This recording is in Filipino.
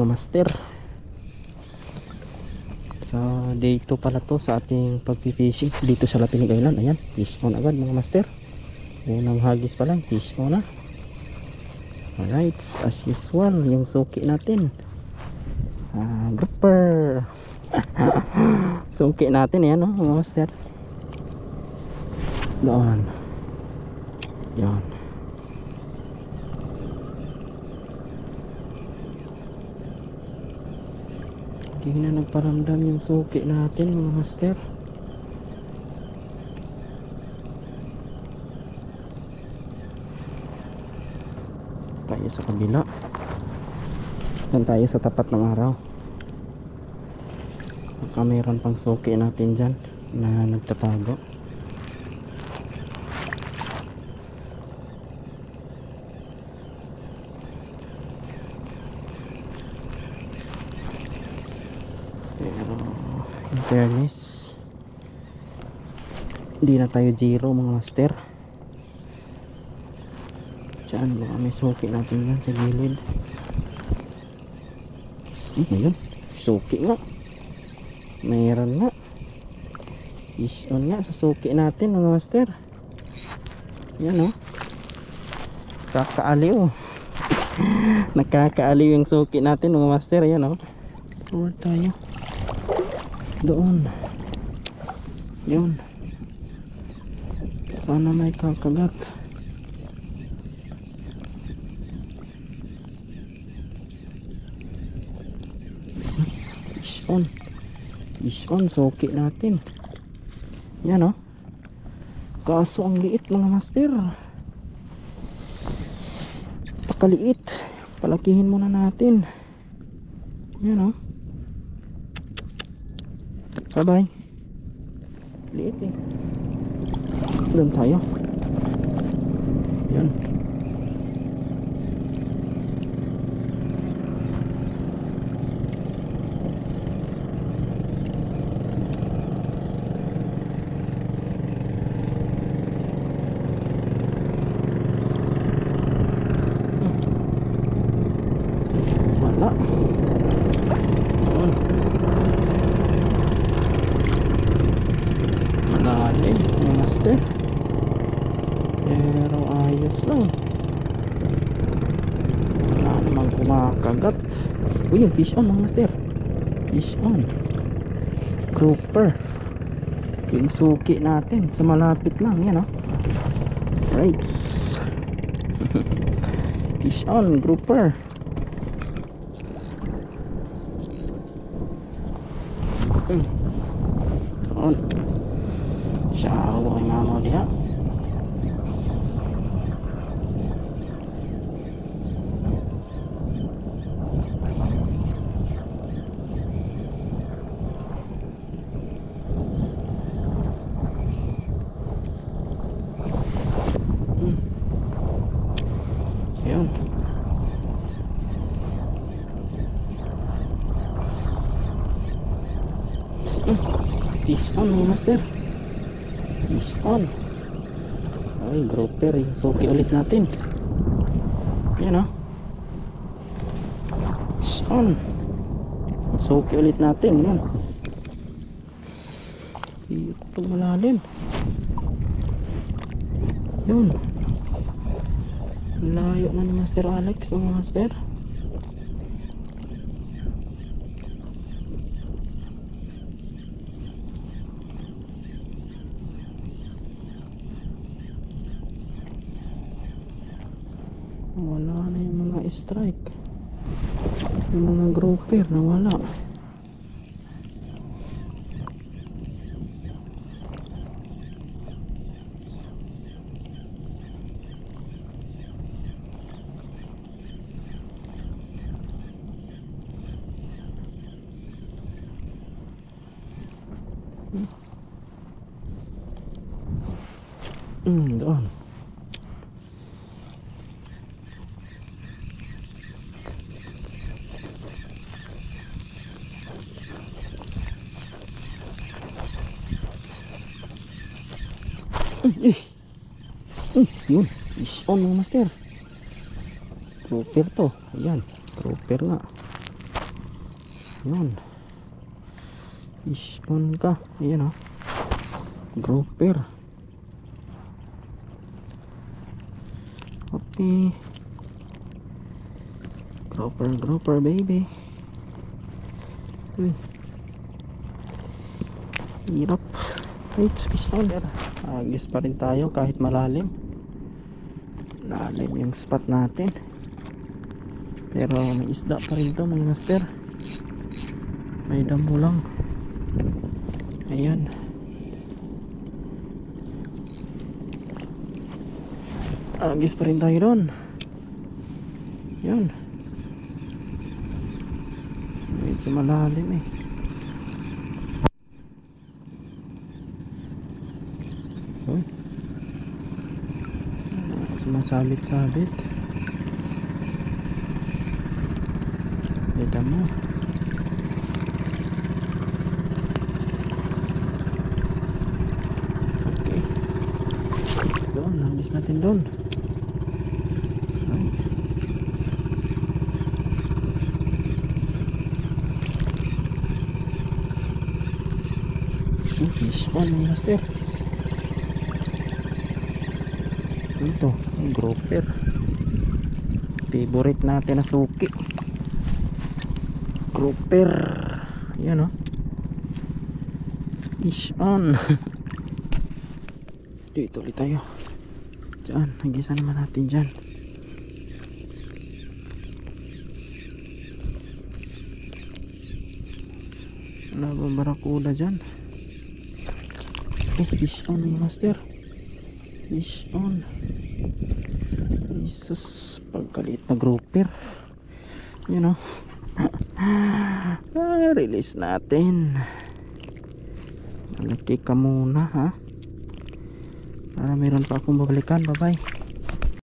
mga master. Sa day 2 pala to sa ating pag-fishing dito sa Lapinig Island. Ayan, fish on agad mga master. Unang hagis pa lang, fish on na. Alright, as usual yung suki natin, grouper. Suki natin yan, no, mga master. Doon. Yan. Hindi na nagparamdam yung suki natin mga master. Tayo sa kabila. Dan tayo sa tapat ng araw. Baka mayroon pang suki natin dyan na nagtatago. Pero in fairness, hindi na tayo zero mga master. Diyan baka may suki natin yan sa gilid. Ayun, suki nga. Mayroon nga. Fish on nga sa suki natin mga master. Yan o. Kakaaliw. Nakakaaliw yung suki natin mga master. Yan o. Forward tayo. Doon. Yun. Sana may kakagat. Fish on suki natin. Yan o. Kaso ang liit mga master. Pakaliit. Palakihin muna natin. Yan o. Bye bye. Liit eh. Doon tayo. Yan. Wala. Doon. Malalim mga master. Pero ayos lang. Wala namang kumakagat. Uy, yung fish on mga master. Fish on. Grouper. Yung suki natin sa malapit lang. Yan o. Right. Fish on. Grouper. Doon. Siya ako ay mamaw diha. Ayun. Fish on mga master. Fish on. Ay, grouper yung suki ulit natin. Yan o. Fish on. Suki ulit natin. Yan. Ito malalim. Yun. Layo na ni Master Alex mga master. Wala na yung mga strike. Yung mga grouper na wala. Doon. Yun, fish on mga master. Grouper to. Ayan, grouper nga. Yun. Fish on ka. Ayan o. Grouper. Okay. Grouper baby. Uy. Hirap. Right, fish on. Agis pa rin tayo kahit malalim. Lalim yung spot natin. Pero may isda pa rin to mga master. May damo lang. Ayan. Agis pa rin tayo doon. Yan. Medyo malalim eh. Uy. Sumasabit-sabit. Kita mo. Okay. Doon, nabis natin doon. Fish on master. Ito, yung grouper. Favorite natin na suki. Grouper. Ayan o. Fish on. Dito ulit tayo. Diyan, nagisan naman natin dyan. Wala ba barakuda dyan? Oh, fish on master. Fish on. Jesus, pagkalit na grouper. You know. Release natin. Malaki ka muna ha. Para meron pa akong babalikan. Bye bye.